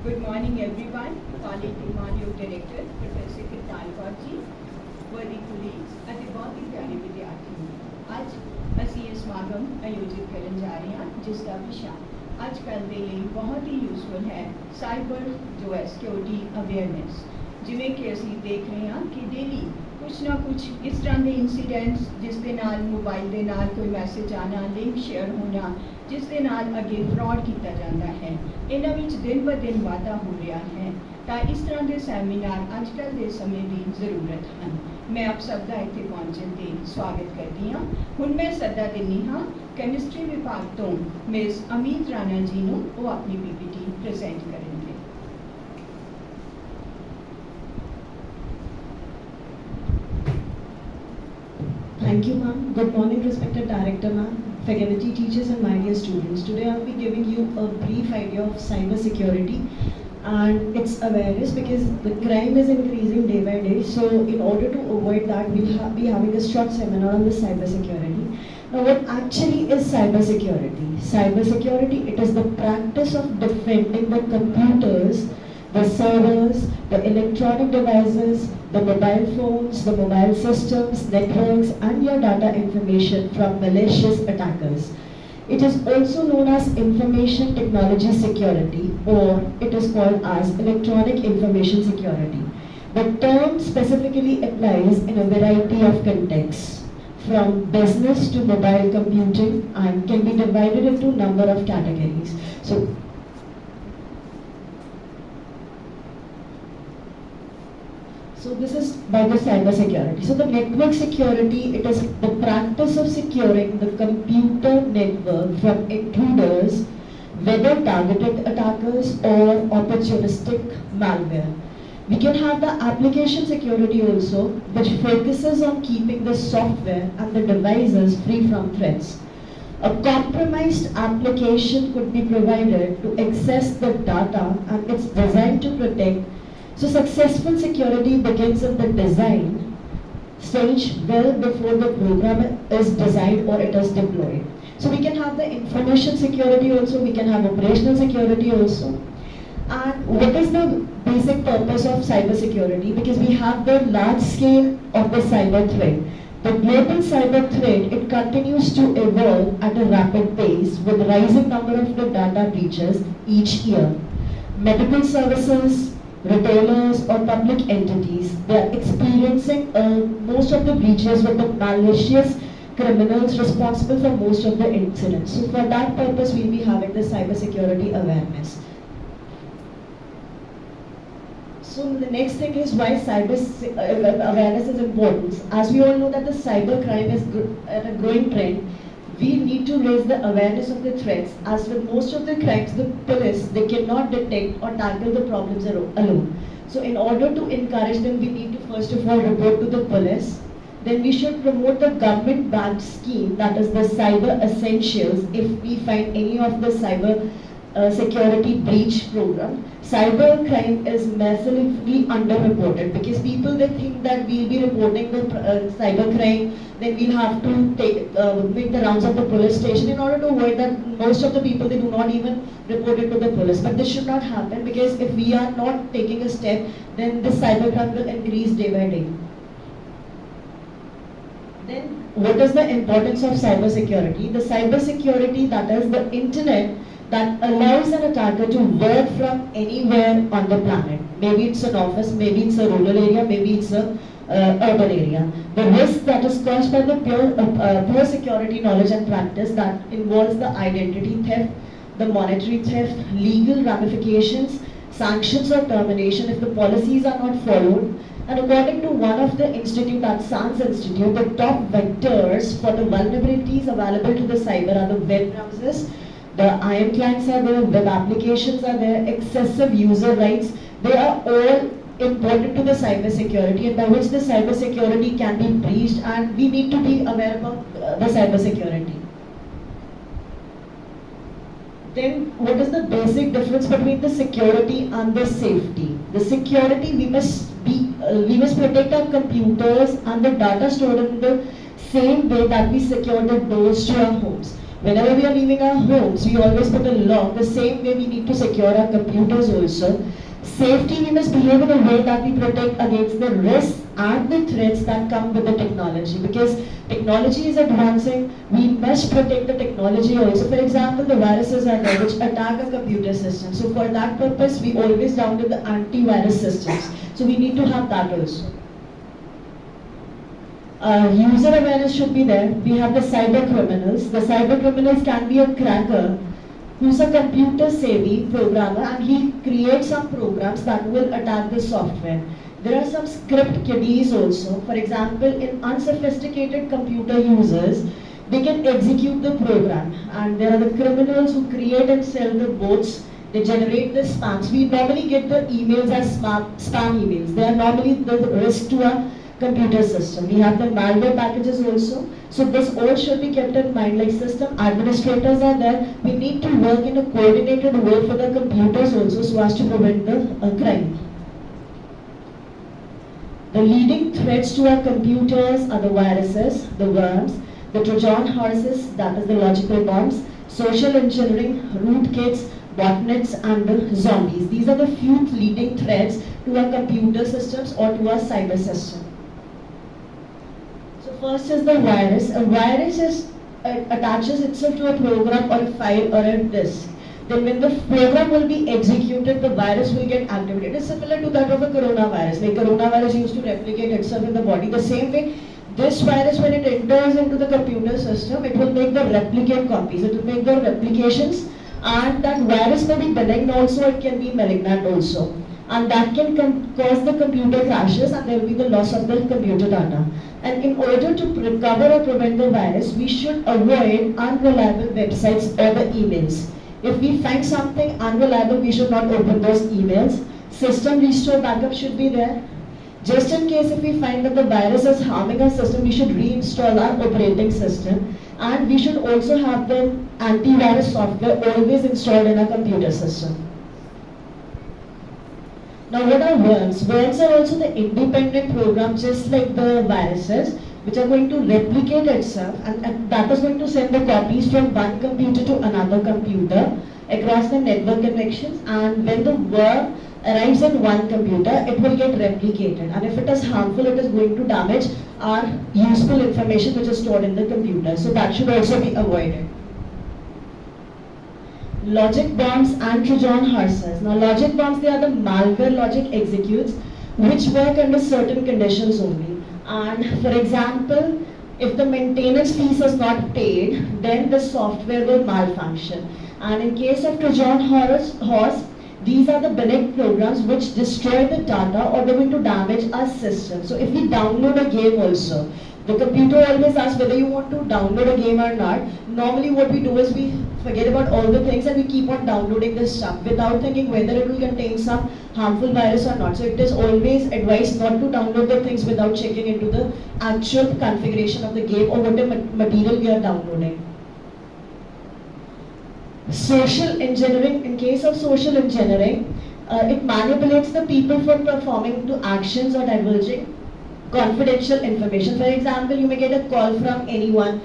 Good morning everyone, colleague Himalayo Director, Professor Kirtan Kaur ji, worthy colleagues ਅਤੇ ਬਹੁਤ ਹੀ ਪਿਆਰੇ ਵਿਦਿਆਰਥੀ। ਅੱਜ ਅਸੀਂ ਇਹ ਸਮਾਗਮ ਆਯੋਜਿਤ ਕਰਨ ਜਾ ਰਹੇ ਹਾਂ ਜਿਸ ਦਾ ਵਿਸ਼ਾ ਅੱਜ ਕੱਲ੍ਹ ਦੇ ਲਈ ਬਹੁਤ ਹੀ ਯੂਜ਼ਫੁਲ ਹੈ, ਸਾਈਬਰ ਜੋ ਹੈ ਸਿਕਿਉਰਿਟੀ ਅਵੇਅਰਨੈਸ। ਜਿਵੇਂ ਕਿ ਅਸੀਂ ਦੇਖ ਰਹੇ ਹਾਂ ਕਿ ਡੇਲੀ ਕੁਛ ਨਾ ਕੁਛ ਇਸ ਤਰ੍ਹਾਂ ਦੇ ਇਨਸੀਡੈਂਟਸ ਜਿਸ ਦੇ ਨਾਲ ਮੋਬਾਈਲ ਦੇ ਨਾਲ ਕੋਈ ਮੈਸੇਜ ਆਉਣਾ, ਲਿੰਕ ਸ਼ੇਅਰ ਹੋਣਾ, ਜਿਸ ਦੇ ਨਾਲ ਅੱਗੇ ਫਰਾਡ ਕੀਤਾ ਜਾਂਦਾ ਹੈ, ਇਹਨਾਂ ਵਿੱਚ ਦਿਨ ਬ ਦਿਨ ਵਾਧਾ ਹੋ ਰਿਹਾ ਹੈ। ਤਾਂ ਇਸ ਤਰ੍ਹਾਂ ਦੇ ਸੈਮੀਨਾਰ ਅੱਜ ਕੱਲ੍ਹ ਦੇ ਸਮੇਂ ਦੀ ਜ਼ਰੂਰਤ ਹਨ। ਮੈਂ ਆਪ ਸਭ ਦਾ ਇੱਥੇ ਪਹੁੰਚਣ 'ਤੇ ਸਵਾਗਤ ਕਰਦੀ ਹਾਂ। ਹੁਣ ਮੈਂ ਸੱਦਾ ਦਿੰਦੀ ਹਾਂ ਕੈਮਿਸਟਰੀ ਵਿਭਾਗ ਤੋਂ ਮਿਸ ਅਮੀਤ ਰਾਣਾ ਜੀ ਨੂੰ, ਉਹ ਆਪਣੀ PPT ਪ੍ਰੈਜ਼ੈਂਟ ਕਰਨਗੇ। Thank you, ma'am. Good morning, respected director, ma'am, faculty, teachers, and my dear students. Today I'll be giving you a brief idea of cyber security and its awareness, because the crime is increasing day by day. So in order to avoid that, we'll be having a short seminar on the cyber security. Now, what actually is cyber security? Cyber security, it is the practice of defending the computers, the servers, the electronic devices, the mobile phones, the mobile systems, networks, and your data information from malicious attackers. It is also known as information technology security, or it is called as electronic information security. The term specifically applies in a variety of contexts, from business to mobile computing, and can be divided into a number of categories. So this is by the cyber security. So the network security, it is the practice of securing the computer network from intruders, whether targeted attackers or opportunistic malware. We can have the application security also, which focuses on keeping the software and the devices free from threats. A compromised application could be provided to access the data, and it's designed to protect. So successful security begins in the design stage well before the program is designed or it is deployed. So we can have the information security also, we can have operational security also. And what is the basic purpose of cyber security? Because we have the large scale of the cyber threat. The global cyber threat, it continues to evolve at a rapid pace with rising number of the data breaches each year. Medical services, retailers, or public entities, they are experiencing most of the breaches with the malicious criminals responsible for most of the incidents. So for that purpose, we'll be having the cyber security awareness. So the next thing is why cyber awareness is important. As we all know that the cyber crime is at a growing trend, we need to raise the awareness of the threats, as with most of the crimes, the police, they cannot detect or tackle the problems alone. So in order to encourage them, we need to first of all report to the police. Then we should promote the government-backed scheme, that is the Cyber Essentials, if we find any of the cyber security breach program. Cyber crime is massively underreported, because people, they think that we'll be reporting the cyber crime, then we'll have to make the rounds of the police station. In order to avoid that, most of the people, they do not even report it to the police. But this should not happen, because if we are not taking a step, then the cyber crime will increase day by day. Then what is the importance of cyber security? The cyber security, that is the internet that allows an attacker to work from anywhere on the planet. Maybe it's an office, maybe it's a rural area, maybe it's a urban area. The risk that is caused by the poor security knowledge and practice, that involves the identity theft, the monetary theft, legal ramifications, sanctions or termination if the policies are not followed. And according to one of the institute, that SANS Institute, the top vectors for the vulnerabilities available to the cyber are the web browsers, the IM clients are there, web applications are there, excessive user rights. They are all important to the cyber security, and by which the cyber security can be breached, and we need to be aware about the cyber security. Then what is the basic difference between the security and the safety? The security, we must protect our computers and the data stored in the same way that we secure the doors to our homes. Whenever we are leaving our homes, we always put a lock. The same way we need to secure our computers also. Safety, we must behave in a way that we protect against the risks and the threats that come with the technology. Because technology is advancing, we must protect the technology also. For example, the viruses are there which attack a computer system. So for that purpose, we always download the antivirus systems. So we need to have that also. User awareness should be there. We have the cyber criminals. The cyber criminals can be a cracker who's a computer savvy programmer, and he creates some programs that will attack the software. There are some script kiddies also. For example, in unsophisticated computer users, they can execute the program. And there are the criminals who create and sell the bots. They generate the spams. We normally get the emails as spam emails. They are normally the risk to our computer system. We have the malware packages also. So this all should be kept in mind, like system administrators are there. We need to work in a coordinated way for the computers also so as to prevent the crime. The leading threats to our computers are the viruses, the worms, the Trojan horses, that is the logical bombs, social engineering, rootkits, botnets, and the zombies. These are the few leading threats to our computer systems or to our cyber system. First is the virus. A virus attaches itself to a program or a file or a disk. Then when the program will be executed, the virus will get activated. It is similar to that of a coronavirus. Like coronavirus used to replicate itself in the body. The same way, this virus, when it enters into the computer system, it will make the replicate copies. It will make the replications, and that virus may be benign also, it can be malignant also. And that can cause the computer crashes, and there will be the loss of the computer data. And in order to recover or prevent the virus, we should avoid unreliable websites or the emails. If we find something unreliable, we should not open those emails. System restore backup should be there. Just in case if we find that the virus is harming our system, we should reinstall our operating system. And we should also have the antivirus software always installed in our computer system. Now what are worms? Worms are also the independent program, just like the viruses, which are going to replicate itself, and that is going to send the copies from one computer to another computer across the network connections. And when the worm arrives in one computer, it will get replicated. And if it is harmful, it is going to damage our useful information which is stored in the computer. So that should also be avoided. Logic bombs and Trojan horses. Now logic bombs, they are the malware logic executes which work under certain conditions only. And for example, if the maintenance fees is not paid, then the software will malfunction. And in case of Trojan horse, these are the benign programs which destroy the data or they're going to damage our system. So if we download a game also, the computer always asks whether you want to download a game or not. Normally what we do is we forget about all the things and we keep on downloading this stuff without thinking whether it will contain some harmful virus or not. So it is always advised not to download the things without checking into the actual configuration of the game or whatever material we are downloading. Social engineering. In case of social engineering, it manipulates the people for performing to actions or divulging confidential information. For example, you may get a call from anyone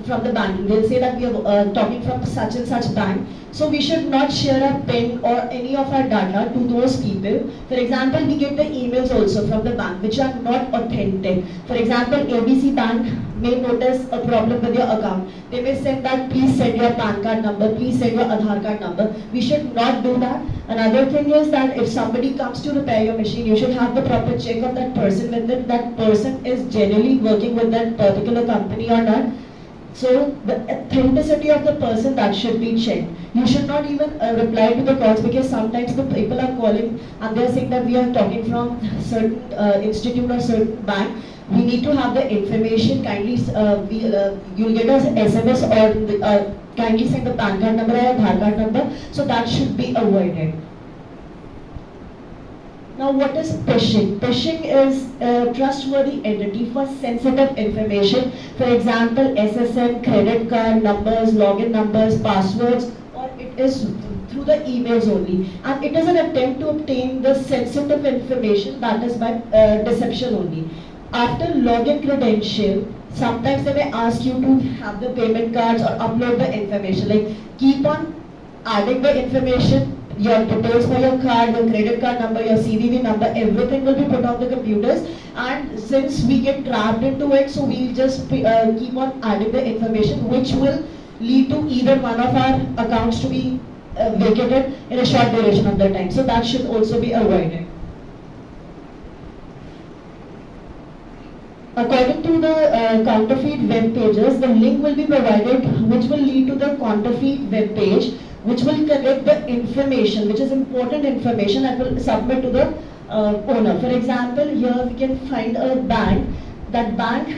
from the banking. They'll say that we are talking from such and such bank. So we should not share our PIN or any of our data to those people. For example, we get the emails also from the bank which are not authentic. For example, ABC Bank may notice a problem with your account. They may send that, please send your PAN card number, please send your Aadhaar card number. We should not do that. Another thing is that if somebody comes to repair your machine, you should have the proper check of that person, whether that person is generally working with that particular company or not. So the authenticity of the person, that should be checked. You should not even reply to the calls, because sometimes the people are calling and they are saying that we are talking from certain institute or certain bank. We need to have the information. Kindly you'll get us SMS or kindly send the PAN card number or Aadhaar card number. So that should be avoided. Now what is phishing? Phishing is a trustworthy entity for sensitive information. For example, SSN, credit card numbers, login numbers, passwords, or it is through the emails only. And it is an attempt to obtain the sensitive information, that is by deception only. After login credential, Sometimes they may ask you to have the payment cards or upload the information. Like keep on adding the information, your details for your card, your credit card number, your CVV number, everything will be put on the computers. And since we get trapped into it, so we'll just keep on adding the information, which will lead to either one of our accounts to be vacated in a short duration of the time. So that should also be avoided. According to the counterfeit web pages, the link will be provided which will lead to the counterfeit web page, which will collect the information, which is important information, and will submit to the owner. For example, here we can find a bank. That bank,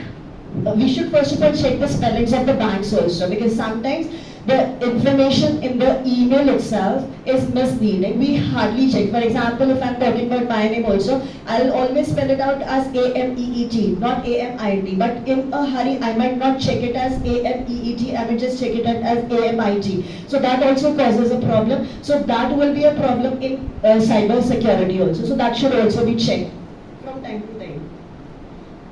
we should first of all check the spellings of the banks also, because sometimes the information in the email itself is misleading. We hardly check. For example, if I'm talking about my name also, I'll always spell it out as AMEET, not AMIT. But in a hurry, I might not check it as AMEET, I might just check it as AMIT. So that also causes a problem. So that will be a problem in cyber security also. So that should also be checked from time to time.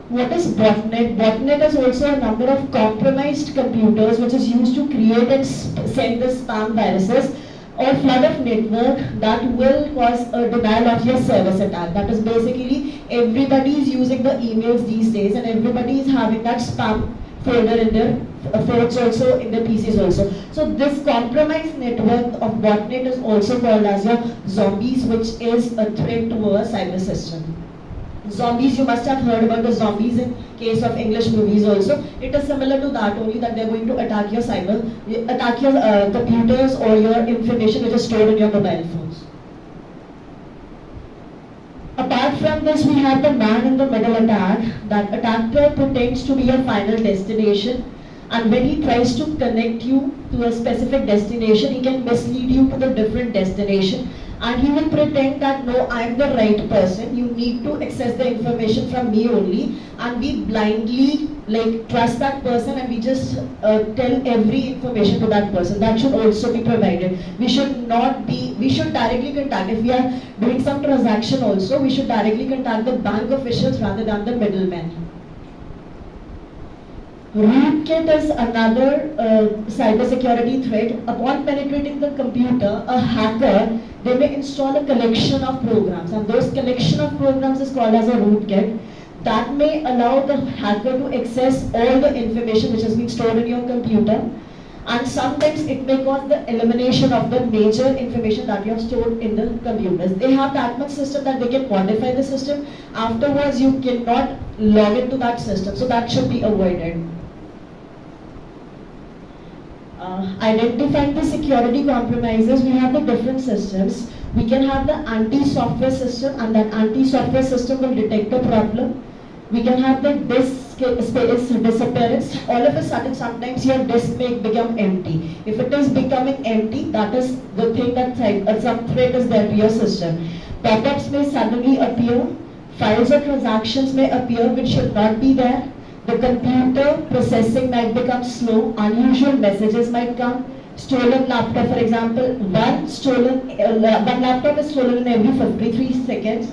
What is botnet? Botnet is also a number of compromised computers which is used to create and send the spam viruses or flood of network that will cause a denial of your service attack. That is basically everybody is using the emails these days, and everybody is having that spam folder in their phones also, in their PCs also. So this compromised network of botnet is also called as your zombies, which is a threat to our cyber system. Zombies, you must have heard about the zombies in case of English movies also. It is similar to that, only that they are going to attack your computers or your information which is stored in your mobile phones. Apart from this, we have the man in the middle attack. That attacker pretends to be your final destination, and when he tries to connect you to a specific destination, he can mislead you to the different destination. And he will pretend that no, I am the right person, you need to access the information from me only, and we blindly trust that person, and we just tell every information to that person. That should also be provided. We should directly contact, if we are doing some transaction also, we should directly contact the bank officials rather than the middlemen. Rootkit is another cybersecurity threat. Upon penetrating the computer, a hacker, they may install a collection of programs, and those collection of programs is called as a rootkit. That may allow the hacker to access all the information which has been stored in your computer, and sometimes it may cause the elimination of the major information that you have stored in the computers. They have that much system that they can modify the system. Afterwards, you cannot log into that system, so that should be avoided. Identifying the security compromises, we have the different systems. We can have the anti-software system, and that anti-software system will detect the problem. We can have the disk disappearance. All of a sudden, sometimes your disk may become empty. If it is becoming empty, that is the thing that some threat is there to your system. Pop-ups may suddenly appear. Files or transactions may appear which should not be there. The computer processing might become slow, unusual messages might come, stolen laptop, for example, one laptop is stolen in every 53 seconds,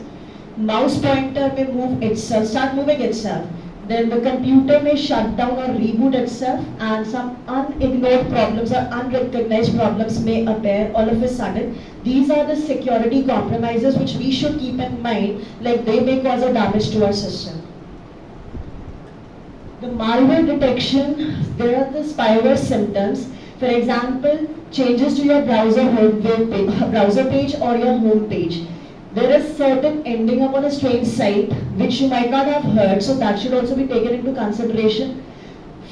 mouse pointer may start moving itself, then the computer may shut down or reboot itself, and some unignored problems or unrecognized problems may appear all of a sudden. These are the security compromises which we should keep in mind, like they may cause a damage to our system. The malware detection, there are the spyware symptoms. For example, changes to your browser page or your home page. There is certain ending up on a strange site which you might not have heard, so that should also be taken into consideration.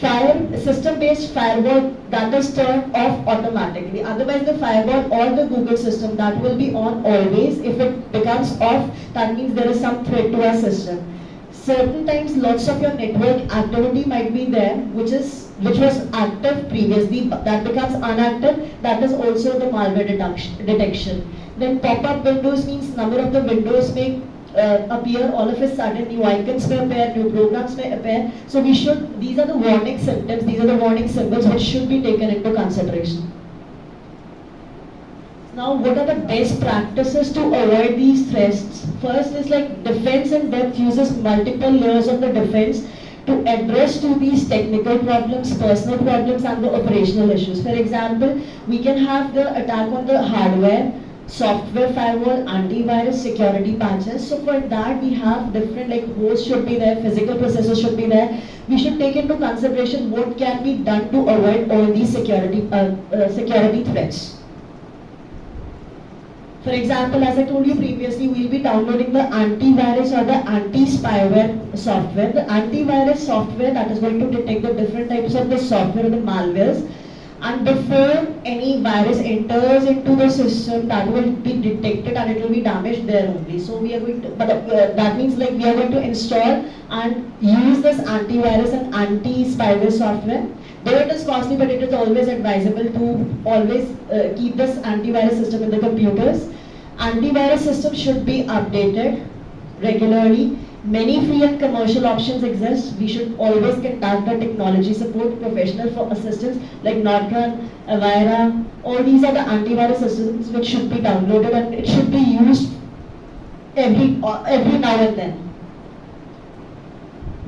System-based firewall, that is turned off automatically. Otherwise, the firewall or the Google system, that will be on always. If it becomes off, that means there is some threat to our system. Certain times lots of your network activity might be there which was active previously, that becomes inactive. That is also the malware detection. Then pop-up windows means number of the windows may appear all of a sudden, new icons may appear, new programs may appear. So these are the warning symptoms, these are the warning symbols which should be taken into consideration. Now, what are the best practices to avoid these threats? First is defense in depth uses multiple layers of the defense to address to these technical problems, personal problems and the operational issues. For example, we can have the attack on the hardware, software firewall, antivirus, security patches. So for that we have different like hosts should be there, physical processors should be there. We should take into consideration what can be done to avoid all these security threats. For example, as I told you previously, we'll be downloading the antivirus or the anti-spyware software. The antivirus software that is going to detect the different types of the software or the malwares. And before any virus enters into the system, that will be detected and it will be damaged there only. So we are going to, that means like we are going to install and use this antivirus and anti-spyware software. Though it is costly, but it is always advisable to always keep this antivirus system in the computers. Antivirus system should be updated regularly. Many free and commercial options exist. We should always contact the technology support professional for assistance like Norton, Avira. All these are the antivirus systems which should be downloaded and it should be used every now and then.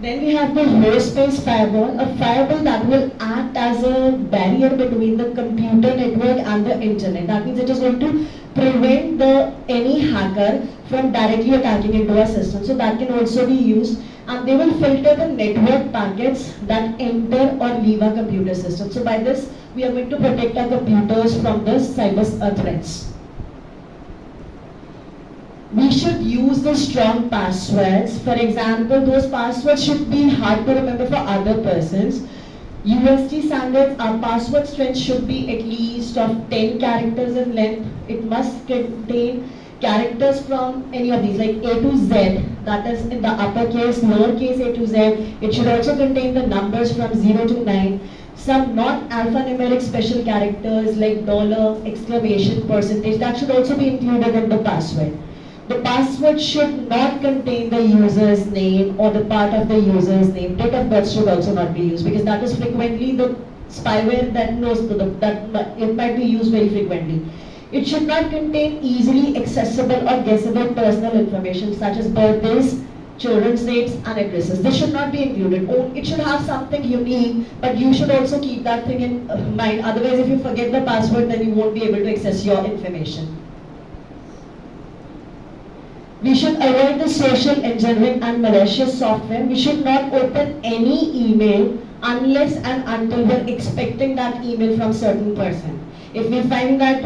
Then we have the host-based firewall, a firewall that will act as a barrier between the computer network and the internet. That means it is going to prevent any hacker from directly attacking into our system. So that can also be used, and they will filter the network packets that enter or leave our computer system. So by this, we are going to protect our computers from the cyber threats. We should use the strong passwords. For example, those passwords should be hard to remember for other persons. USD standards, our password strength should be at least of 10 characters in length. It must contain characters from any of these, like A to Z, that is in the uppercase, lowercase A to Z. It should also contain the numbers from 0 to 9. Some non-alphanumeric special characters like dollar, exclamation, percentage, that should also be included in the password. The password should not contain the user's name or the part of the user's name. Date of birth should also not be used because that is frequently the spyware that knows that it might be used very frequently. It should not contain easily accessible or guessable personal information such as birthdays, children's names and addresses. This should not be included. It should have something unique, but you should also keep that thing in mind. Otherwise, if you forget the password, then you won't be able to access your information. We should avoid the social engineering and malicious software. We should not open any email unless and until we're expecting that email from certain person. If we find that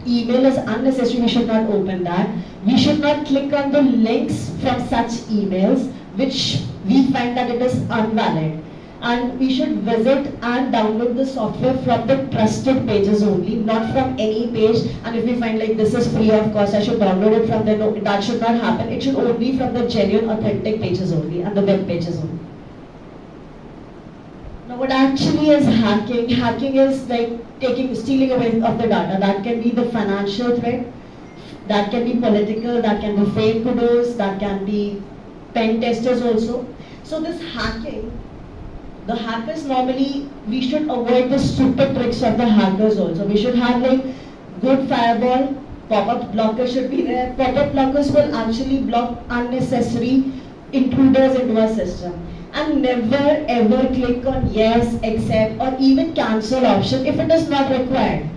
email is unnecessary, we should not open that. We should not click on the links from such emails which we find that it is invalid. And we should visit and download the software from the trusted pages only, not from any page. And if we find like this is free of cost, I should download it from there. No, that should not happen. It should only from the genuine, authentic pages only and the web pages only. Now what actually is hacking? Hacking is like stealing away of the data. That can be the financial threat, that can be political, that can be fake kudos, that can be pen testers also. So this hacking, the hackers normally, we should avoid the stupid tricks of the hackers also. We should have like good firewall, pop-up blockers should be there. Pop-up blockers will actually block unnecessary intruders into our system. And never ever click on yes, accept or even cancel option if it is not required.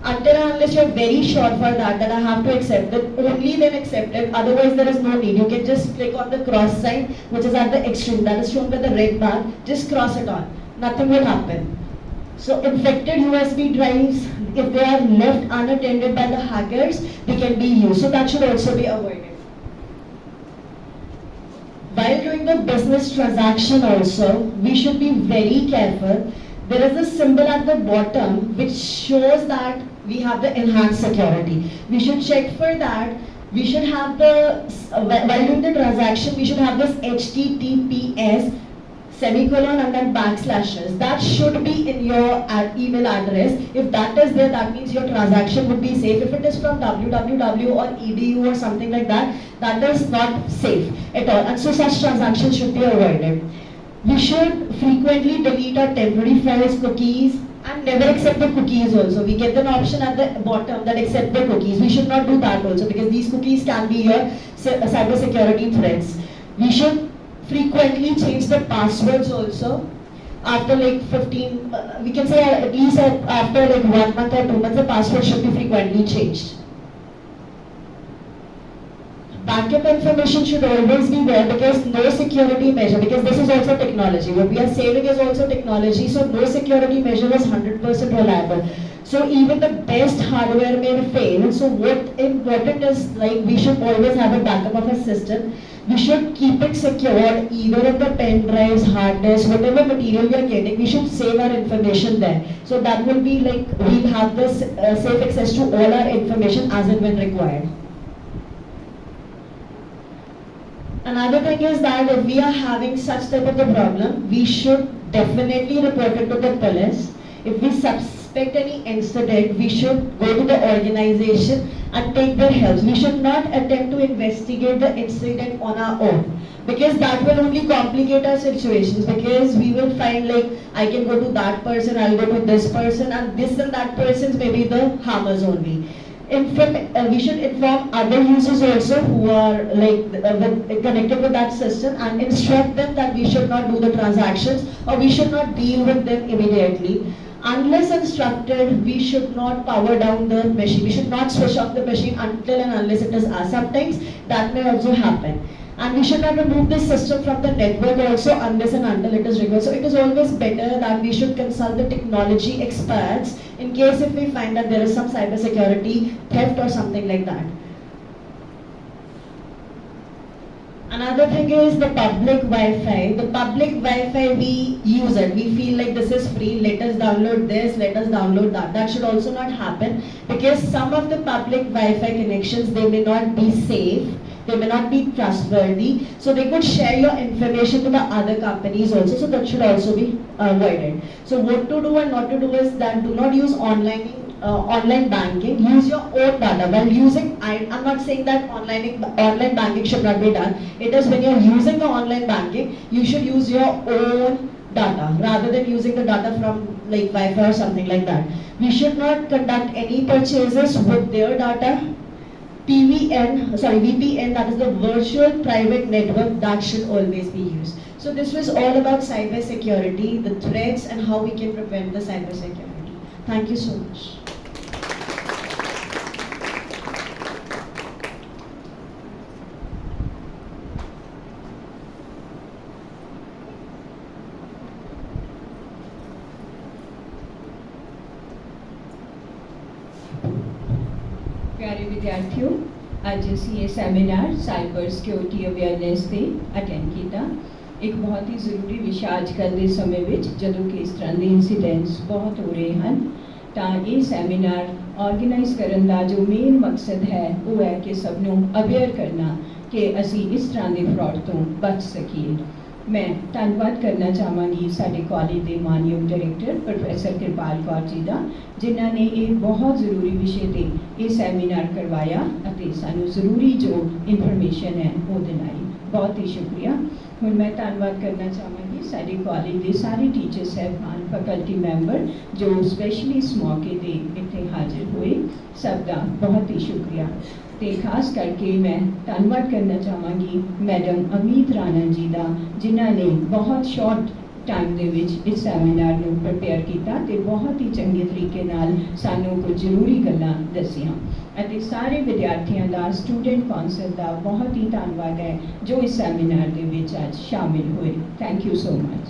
Until and unless you are very sure for that I have to accept it, only then accept it, otherwise there is no need. You can just click on the cross sign which is at the extreme, that is shown by the red bar, just cross it on, nothing will happen. So infected USB drives, if they are left unattended by the hackers, they can be used, so that should also be avoided. While doing the business transaction also, we should be very careful. There is a symbol at the bottom which shows that we have the enhanced security. We should check for that. We should have while doing the transaction, we should have this HTTPS semicolon and then backslashes. That should be in your email address. If that is there, that means your transaction would be safe. If it is from www or edu or something like that, that is not safe at all. And so such transactions should be avoided. We should frequently delete our temporary files, cookies, and never accept the cookies also. We get an option at the bottom that accept the cookies. We should not do that also because these cookies can be your cyber security threats. We should frequently change the passwords also. After like 15, we can say at least after like 1 month or 2 months, the password should be frequently changed. Backup information should always be there, because no security measure, because this is also technology. What we are saving is also technology, so no security measure is 100% reliable. So even the best hardware may fail. So what important is, like, we should always have a backup of a system. We should keep it secured either in the pen drives, hard disks, whatever material we are getting. We should save our information there. So that will be like we'll have this safe access to all our information as and when required. Another thing is that if we are having such type of a problem, we should definitely report it to the police. If we suspect any incident, we should go to the organization and take their help. We should not attempt to investigate the incident on our own, because that will only complicate our situations, because we will find like I can go to that person, I'll go to this person, and this and that persons may be the harmers only. We should inform other users also who are like connected with that system, and instruct them that we should not do the transactions, or we should not deal with them immediately. Unless instructed, we should not power down the machine. We should not switch off the machine until and unless it is asked. Sometimes that may also happen. And we should not remove this system from the network also unless and until it is required. So it is always better that we should consult the technology experts in case if we find that there is some cyber security theft or something like that. Another thing is the public Wi-Fi. The public Wi-Fi, we use it. We feel like this is free, let us download this, let us download that. That should also not happen, because some of the public Wi-Fi connections, they may not be safe, they may not be trustworthy, so they could share your information to the other companies also, so that should also be avoided. So what to do and not to do is that do not use online banking. Use your own data. While using, I'm not saying that online banking should not be done. It is when you're using the online banking, you should use your own data rather than using the data from like Wi-Fi or something like that. We should not conduct any purchases with their data. VPN, that is the virtual private network, that should always be used. So this was all about cyber security, the threats, and how we can prevent the cyber security. Thank you so much. प्यारे विद्यार्थियों, ਅੱਜ ਅਸੀਂ ਇਹ seminar cyber security awareness ਤੇ attend ਕੀਤਾ। ਇੱਕ ਬਹੁਤ ਹੀ ਜ਼ਰੂਰੀ ਵਿਸ਼ਾ ਅੱਜ ਕੱਲ੍ਹ ਦੇ ਸਮੇਂ ਵਿੱਚ, ਜਦੋਂ ਕਿ ਇਸ ਤਰ੍ਹਾਂ ਦੇ ਇਨਸੀਡੈਂਟਸ ਬਹੁਤ ਹੋ ਰਹੇ ਹਨ, ਤਾਂ ਇਹ ਸੈਮੀਨਾਰ ਆਰਗੇਨਾਈਜ਼ ਕਰਨ ਦਾ ਜੋ ਮੇਨ ਮਕਸਦ ਹੈ ਉਹ ਹੈ ਕਿ ਸਭ ਨੂੰ ਅਵੇਅਰ ਕਰਨਾ ਕਿ ਅਸੀਂ ਇਸ ਤਰ੍ਹਾਂ ਦੇ ਫਰਾਡ ਤੋਂ ਬਚ ਸਕੀਏ। मैं धन्यवाद करना चाहांगी साडे कॉलेज के मानयोग डायरैक्टर प्रोफैसर कृपाल कौर जी का, जिन्हों ने ये बहुत ज़रूरी विषय पर यह सैमीनार करवाया और सानू ज़रूरी जो इन्फॉर्मेशन है वो दिलाई। बहुत ही शुक्रिया। हुण मैं धन्यवाद करना चाहांगी साडे कॉलेज के सारे टीचर साहबान, फैकल्टी मैंबर जो स्पैशली इस मौके पर इत्थे हाजिर हुए, सबका बहुत ही शुक्रिया। तो खास करके मैं धन्यवाद करना चाहांगी मैडम अमीत राणा जी का, जिन्होंने बहुत शॉर्ट टाइम दे विच इस सैमीनार को प्रिपेयर किया तो बहुत ही चंगे तरीके नाल सानू कुछ जरूरी गल्लां दसियां। ਅਤੇ ਸਾਰੇ ਵਿਦਿਆਰਥੀਆਂ ਦਾ, स्टूडेंट कौंसल का बहुत ही धन्यवाद है जो इस सैमीनार के विच आज शामिल हुए। Thank you so much.